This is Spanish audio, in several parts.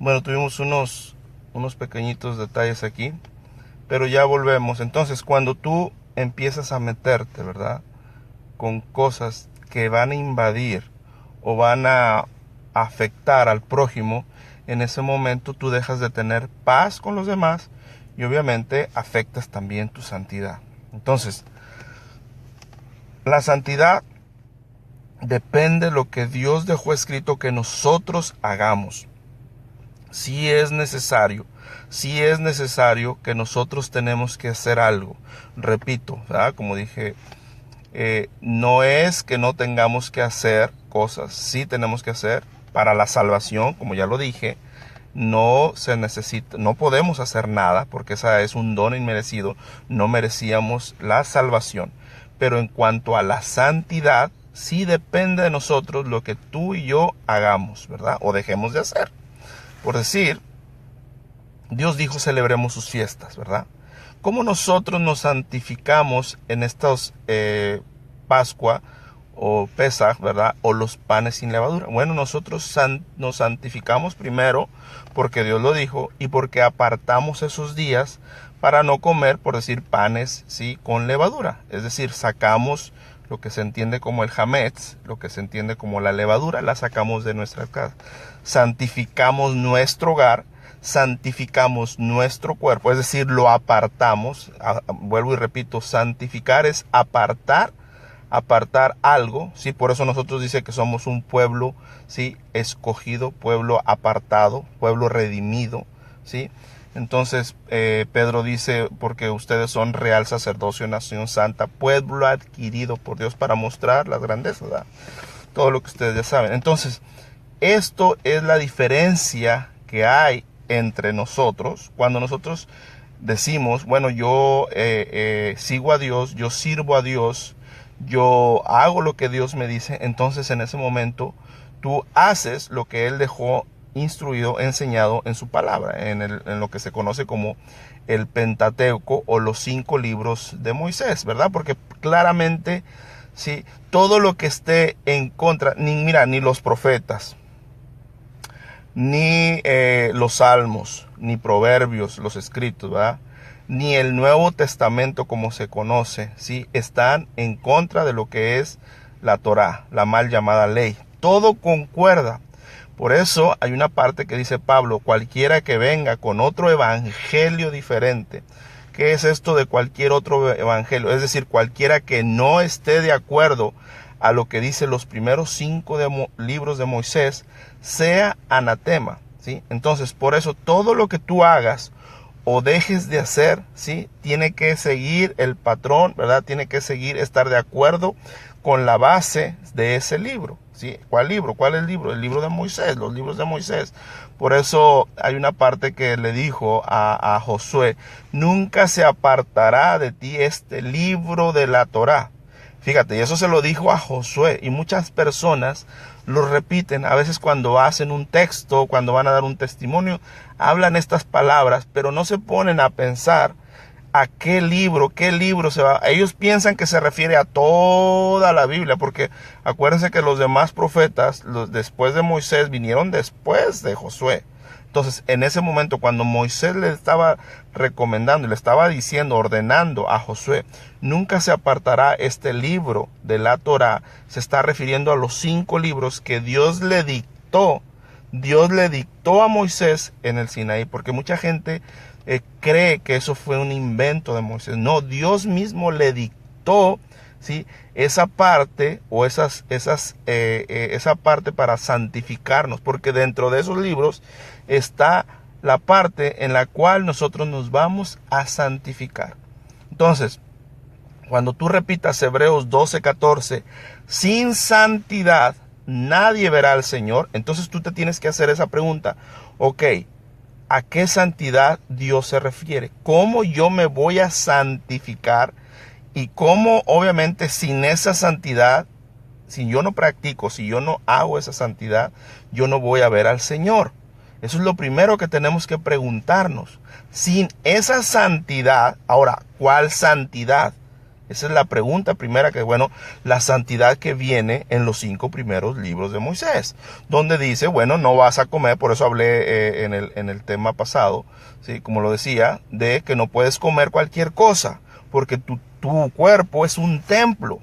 Bueno, tuvimos unos pequeñitos detalles aquí, pero ya volvemos. Entonces, cuando tú empiezas a meterte, ¿verdad?, con cosas que van a invadir o van a afectar al prójimo, en ese momento tú dejas de tener paz con los demás y obviamente afectas también tu santidad. Entonces, la santidad depende de lo que Dios dejó escrito que nosotros hagamos. Si es necesario que nosotros tenemos que hacer algo. Repito, ¿verdad?, como dije, no es que no tengamos que hacer cosas, sí tenemos que hacer para la salvación, como ya lo dije. No se necesita, no podemos hacer nada porque esa es un don inmerecido, no merecíamos la salvación. Pero en cuanto a la santidad, sí depende de nosotros lo que tú y yo hagamos, ¿verdad?, o dejemos de hacer. Por decir, Dios dijo celebremos sus fiestas, ¿verdad? ¿Cómo nosotros nos santificamos en estos Pascua o Pesaj, ¿verdad?, o los panes sin levadura? Bueno, nosotros nos santificamos primero porque Dios lo dijo y porque apartamos esos días para no comer, por decir, panes, ¿sí?, con levadura. Es decir, sacamos lo que se entiende como el hametz, lo que se entiende como la levadura, la sacamos de nuestra casa. Santificamos nuestro hogar, santificamos nuestro cuerpo, es decir, lo apartamos. Vuelvo y repito, santificar es apartar algo, ¿sí? Por eso nosotros dice que somos un pueblo, ¿sí?, escogido, pueblo apartado, pueblo redimido, ¿sí? Entonces Pedro dice, porque ustedes son real sacerdocio, nación santa, pueblo adquirido por Dios para mostrar las grandezas, ¿verdad?, todo lo que ustedes ya saben. Entonces, esto es la diferencia que hay entre nosotros cuando nosotros decimos, bueno, yo sigo a Dios, yo sirvo a Dios, yo hago lo que Dios me dice. Entonces en ese momento tú haces lo que Él dejó instruido, enseñado en su palabra, en lo que se conoce como el Pentateuco o los 5 libros de Moisés, ¿verdad? Porque claramente, sí, todo lo que esté en contra, ni los profetas, ni los salmos, ni proverbios, los escritos, ¿verdad?, ni el Nuevo Testamento como se conoce, ¿sí?, están en contra de lo que es la Torá, la mal llamada ley. Todo concuerda. Por eso hay una parte que dice Pablo, cualquiera que venga con otro evangelio diferente. ¿Qué es esto de cualquier otro evangelio? Es decir, cualquiera que no esté de acuerdo a lo que dice los primeros 5 libros de Moisés, sea anatema, ¿sí? Entonces, por eso todo lo que tú hagas o dejes de hacer, ¿sí?, tiene que seguir el patrón, ¿verdad? Tiene que seguir, estar de acuerdo con la base de ese libro, ¿sí? ¿Cuál libro? ¿Cuál es el libro? El libro de Moisés, los libros de Moisés. Por eso hay una parte que le dijo a Josué, nunca se apartará de ti este libro de la Torá. Fíjate, y eso se lo dijo a Josué, y muchas personas lo repiten. A veces cuando hacen un texto, cuando van a dar un testimonio, hablan estas palabras, pero no se ponen a pensar a qué libro se va. Ellos piensan que se refiere a toda la Biblia, porque acuérdense que los demás profetas, después de Moisés, vinieron después de Josué. Entonces, en ese momento, cuando Moisés le estaba recomendando, le estaba diciendo, ordenando a Josué, nunca se apartará este libro de la Torá, se está refiriendo a los 5 libros que Dios le dictó a Moisés en el Sinaí, porque mucha gente cree que eso fue un invento de Moisés. No, Dios mismo le dictó, ¿sí?, esa parte o esa parte para santificarnos, porque dentro de esos libros está la parte en la cual nosotros nos vamos a santificar. Entonces, cuando tú repitas Hebreos 12:14, sin santidad nadie verá al Señor, entonces tú te tienes que hacer esa pregunta, ok, ¿a qué santidad Dios se refiere? ¿Cómo yo me voy a santificar? Y cómo, obviamente, sin esa santidad, si yo no practico, si yo no hago esa santidad, yo no voy a ver al Señor. Eso es lo primero que tenemos que preguntarnos. Sin esa santidad, ahora, ¿cuál santidad? Esa es la pregunta primera, que bueno, la santidad que viene en los 5 primeros libros de Moisés, donde dice, bueno, no vas a comer, por eso hablé en el tema pasado, ¿sí? Como lo decía, de que no puedes comer cualquier cosa, porque tu cuerpo es un templo.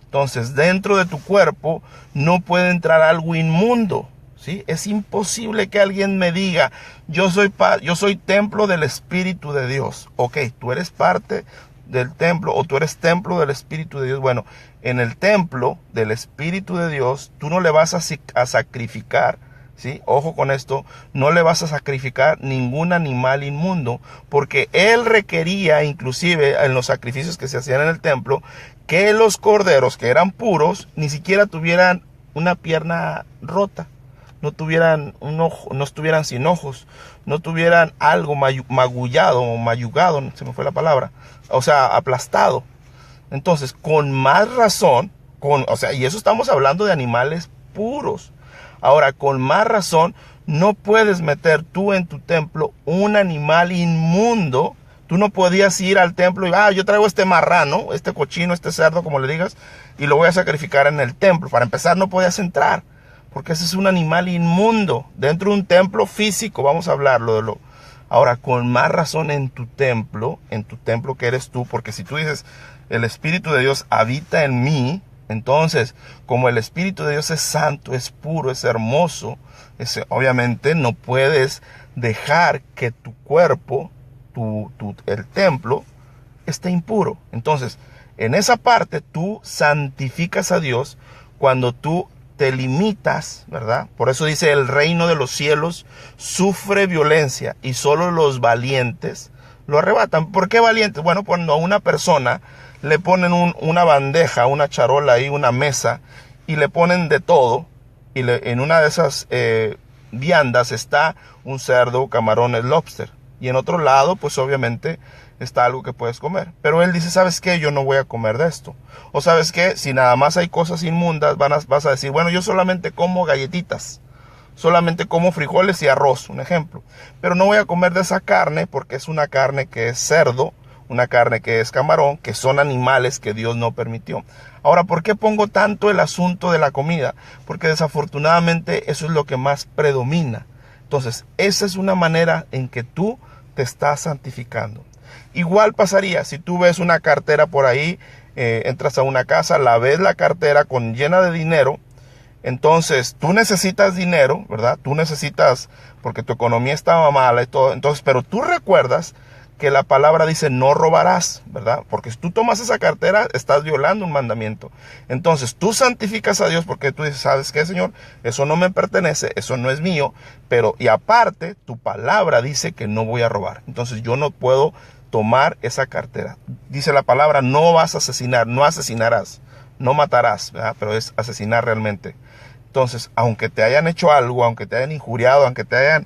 Entonces, dentro de tu cuerpo no puede entrar algo inmundo, ¿sí? Es imposible que alguien me diga, yo soy templo del Espíritu de Dios. Ok, tú eres parte del templo, o tú eres templo del Espíritu de Dios. Bueno, en el templo del Espíritu de Dios, tú no le vas a sacrificar, ¿sí? Ojo con esto, no le vas a sacrificar ningún animal inmundo, porque él requería, inclusive en los sacrificios que se hacían en el templo, que los corderos que eran puros ni siquiera tuvieran una pierna rota, no tuvieran un ojo, no estuvieran sin ojos, no tuvieran algo magullado o mayugado, se me fue la palabra, o sea, aplastado. Entonces, con más razón, y eso estamos hablando de animales puros. Ahora, con más razón, no puedes meter tú en tu templo un animal inmundo. Tú no podías ir al templo y, yo traigo este marrano, este cochino, este cerdo, como le digas, y lo voy a sacrificar en el templo. Para empezar, no podías entrar, porque ese es un animal inmundo. Dentro de un templo físico, vamos a hablarlo. Ahora, con más razón en tu templo que eres tú, porque si tú dices, el Espíritu de Dios habita en mí, entonces, como el Espíritu de Dios es santo, es puro, es hermoso, obviamente no puedes dejar que tu cuerpo, el templo, esté impuro. Entonces, en esa parte tú santificas a Dios cuando tú te limitas, ¿verdad? Por eso dice, el reino de los cielos sufre violencia y solo los valientes lo arrebatan. ¿Por qué valientes? Bueno, cuando a una persona le ponen una bandeja, una charola ahí, una mesa, y le ponen de todo, y en una de esas viandas está un cerdo, camarones, lobster, y en otro lado, pues obviamente está algo que puedes comer. Pero él dice, ¿sabes qué? Yo no voy a comer de esto. O ¿sabes qué? Si nada más hay cosas inmundas, vas a decir, bueno, yo solamente como galletitas, solamente como frijoles y arroz, un ejemplo. Pero no voy a comer de esa carne porque es una carne que es cerdo, una carne que es camarón, que son animales que Dios no permitió. Ahora, ¿por qué pongo tanto el asunto de la comida? Porque desafortunadamente eso es lo que más predomina. Entonces, esa es una manera en que tú te estás santificando. Igual pasaría si tú ves una cartera por ahí, entras a una casa, la ves la cartera llena de dinero. Entonces, tú necesitas dinero, ¿verdad? Tú necesitas, porque tu economía estaba mala y todo. Entonces, pero tú recuerdas que la palabra dice no robarás, ¿verdad? Porque si tú tomas esa cartera, estás violando un mandamiento. Entonces, tú santificas a Dios porque tú dices, ¿sabes qué, Señor? Eso no me pertenece, eso no es mío, y aparte, tu palabra dice que no voy a robar. Entonces, yo no puedo tomar esa cartera. Dice la palabra, no vas a asesinar, no asesinarás, no matarás, ¿verdad? Pero es asesinar realmente. Entonces, aunque te hayan hecho algo, aunque te hayan injuriado, aunque te hayan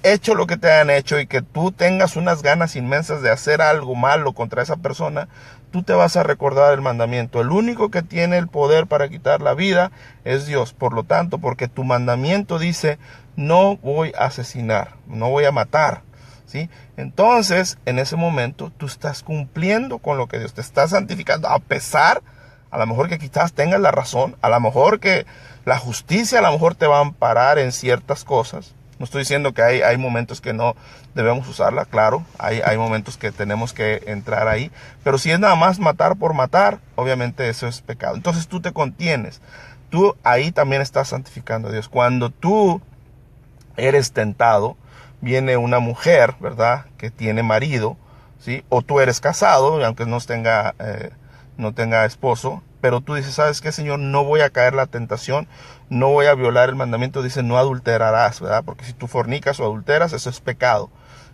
hecho lo que te hayan hecho y que tú tengas unas ganas inmensas de hacer algo malo contra esa persona, tú te vas a recordar el mandamiento. El único que tiene el poder para quitar la vida es Dios. Por lo tanto, porque tu mandamiento dice, no voy a asesinar, no voy a matar, ¿sí? Entonces, en ese momento, tú estás cumpliendo con lo que Dios te está santificando, a pesar, a lo mejor que quizás tengas la razón, a lo mejor que la justicia a lo mejor te va a amparar en ciertas cosas. No estoy diciendo que hay momentos que no debemos usarla, claro, hay momentos que tenemos que entrar ahí, pero si es nada más matar por matar, obviamente eso es pecado. Entonces tú te contienes, tú ahí también estás santificando a Dios. Cuando tú eres tentado, viene una mujer, ¿verdad?, que tiene marido, ¿sí? O tú eres casado, aunque no tenga esposo, pero tú dices, ¿sabes qué, Señor? No voy a caer en la tentación, no voy a violar el mandamiento, dice, no adulterarás, ¿verdad? Porque si tú fornicas o adulteras, eso es pecado.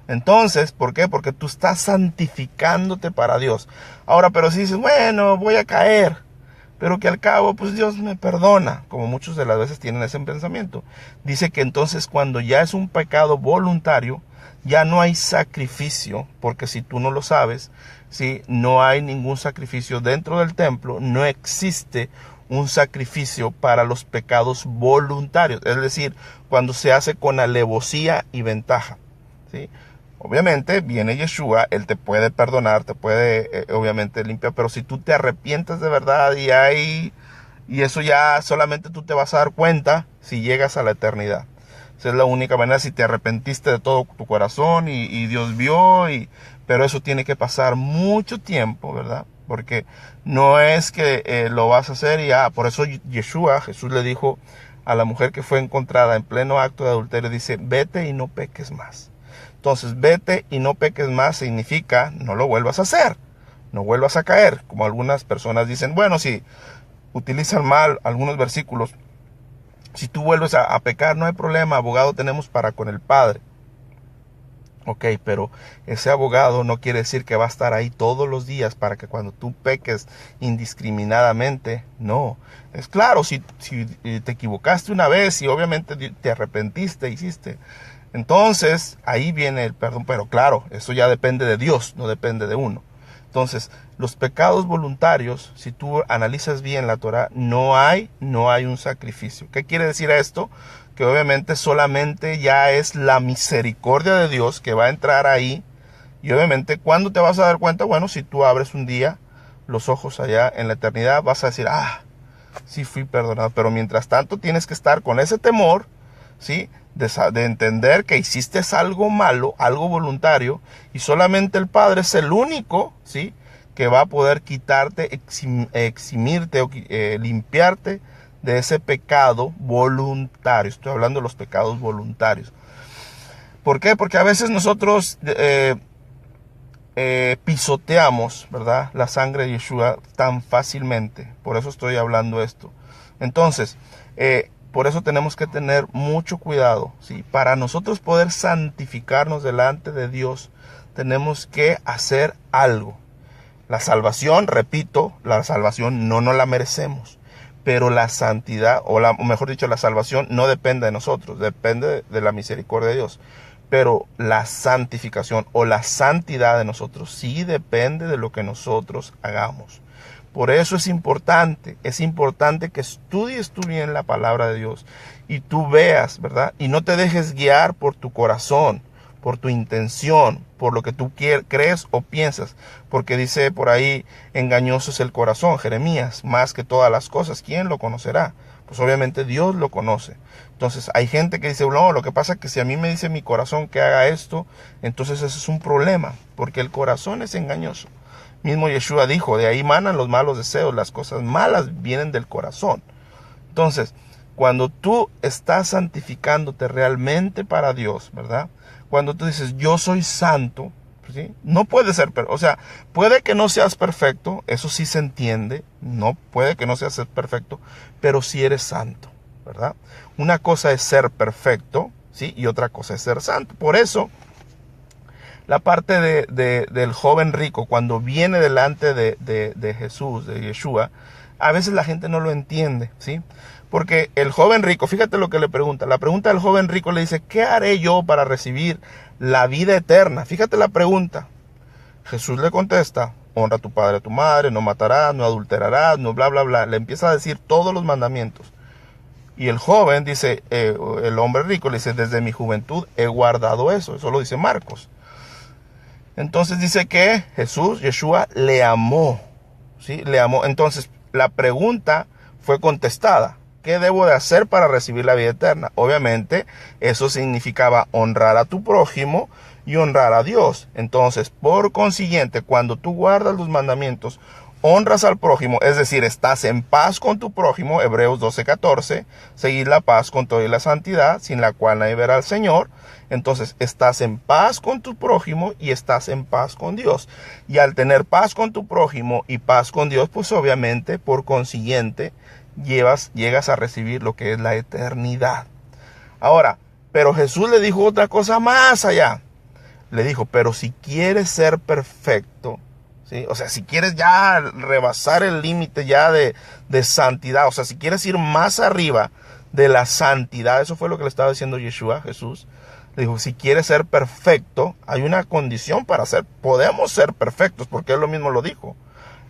Entonces, ¿por qué? Porque tú estás santificándote para Dios. Ahora, pero si dices, bueno, voy a caer, pero que al cabo, pues Dios me perdona, como muchos de las veces tienen ese pensamiento. Dice que entonces cuando ya es un pecado voluntario, ya no hay sacrificio, porque si tú no lo sabes, ¿sí?, no hay ningún sacrificio dentro del templo, no existe un sacrificio para los pecados voluntarios, es decir, cuando se hace con alevosía y ventaja, ¿sí? Obviamente viene Yeshua, Él te puede perdonar, te puede obviamente limpiar, pero si tú te arrepientes de verdad y eso ya solamente tú te vas a dar cuenta si llegas a la eternidad. Esa es la única manera, si te arrepentiste de todo tu corazón y Dios vio, pero eso tiene que pasar mucho tiempo, ¿verdad? Porque no es que lo vas a hacer y por eso Jesús le dijo a la mujer que fue encontrada en pleno acto de adulterio, dice, vete y no peques más. Entonces, vete y no peques más significa no lo vuelvas a hacer, no vuelvas a caer, como algunas personas dicen, bueno, si utilizan mal algunos versículos, si tú vuelves a pecar no hay problema, abogado tenemos para con el Padre. Ok, pero ese abogado no quiere decir que va a estar ahí todos los días para que cuando tú peques indiscriminadamente, no. Es claro, si te equivocaste una vez y obviamente te arrepentiste, hiciste, entonces ahí viene el perdón, pero claro, eso ya depende de Dios, no depende de uno. Entonces, los pecados voluntarios, si tú analizas bien la Torah, no hay un sacrificio. ¿Qué quiere decir esto? Que obviamente solamente ya es la misericordia de Dios que va a entrar ahí. Y obviamente, ¿cuándo te vas a dar cuenta? Bueno, si tú abres un día los ojos allá en la eternidad, vas a decir, sí fui perdonado. Pero mientras tanto tienes que estar con ese temor, ¿sí? De entender que hiciste algo malo, algo voluntario, y solamente el Padre es el único, ¿sí?, que va a poder quitarte, eximirte o limpiarte de ese pecado voluntario. Estoy hablando de los pecados voluntarios. ¿Por qué? Porque a veces nosotros pisoteamos, ¿verdad?, la sangre de Yeshua tan fácilmente. Por eso estoy hablando esto. Entonces, por eso tenemos que tener mucho cuidado, ¿sí? Para nosotros poder santificarnos delante de Dios, tenemos que hacer algo. La salvación, repito, la salvación no nos la merecemos. Pero la santidad, o mejor dicho, la salvación no depende de nosotros, depende de la misericordia de Dios. Pero la santificación o la santidad de nosotros sí depende de lo que nosotros hagamos. Por eso es importante que estudies tú bien la palabra de Dios y tú veas, ¿verdad? Y no te dejes guiar por tu corazón, por tu intención, por lo que tú crees o piensas, porque dice por ahí, engañoso es el corazón, Jeremías, más que todas las cosas, ¿quién lo conocerá? Pues obviamente Dios lo conoce. Entonces hay gente que dice, no, lo que pasa es que si a mí me dice mi corazón que haga esto, entonces eso es un problema, porque el corazón es engañoso. Mismo Yeshua dijo, de ahí manan los malos deseos, las cosas malas vienen del corazón. Entonces, cuando tú estás santificándote realmente para Dios, ¿verdad? Cuando tú dices, yo soy santo, ¿sí? No puede ser, o sea, puede que no seas perfecto, eso sí se entiende, no puede que no seas perfecto, pero sí eres santo, ¿verdad? Una cosa es ser perfecto, ¿sí? Y otra cosa es ser santo. Por eso, la parte del joven rico, cuando viene delante de Jesús, de Yeshua, a veces la gente no lo entiende, ¿sí? Porque el joven rico, fíjate lo que le pregunta. La pregunta del joven rico le dice, ¿qué haré yo para recibir la vida eterna? Fíjate la pregunta. Jesús le contesta, honra a tu padre y a tu madre, no matarás, no adulterarás, no bla, bla, bla. Le empieza a decir todos los mandamientos. Y el joven dice, el hombre rico le dice, desde mi juventud he guardado eso. Eso lo dice Marcos. Entonces dice que Jesús, Yeshua, le amó, ¿sí? Le amó. Entonces la pregunta fue contestada. ¿Qué debo de hacer para recibir la vida eterna? Obviamente eso significaba honrar a tu prójimo y honrar a Dios. Entonces, por consiguiente, cuando tú guardas los mandamientos, honras al prójimo, es decir, estás en paz con tu prójimo, Hebreos 12:14, seguir la paz con toda la santidad, sin la cual nadie verá al Señor. Entonces, estás en paz con tu prójimo y estás en paz con Dios. Y al tener paz con tu prójimo y paz con Dios, pues obviamente, por consiguiente, llegas a recibir lo que es la eternidad. Ahora, pero Jesús le dijo otra cosa más allá. Le dijo, pero si quieres ser perfecto, ¿sí? O sea, si quieres ya rebasar el límite ya de santidad, o sea, si quieres ir más arriba de la santidad, eso fue lo que le estaba diciendo Yeshua, Jesús. Le dijo, si quieres ser perfecto, hay una condición para podemos ser perfectos, porque él lo mismo lo dijo.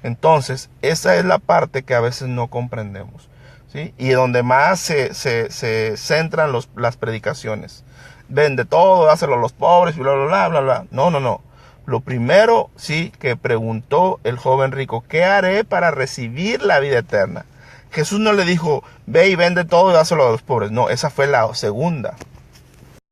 Entonces, esa es la parte que a veces no comprendemos. ¿sí? Y donde más se centran las predicaciones. Vende todo, dáselo a los pobres, y bla, bla, bla, bla, bla. No, no, no. Lo primero, sí, que preguntó el joven rico, ¿qué haré para recibir la vida eterna? Jesús no le dijo, ve y vende todo y dáselo a los pobres. No, esa fue la segunda.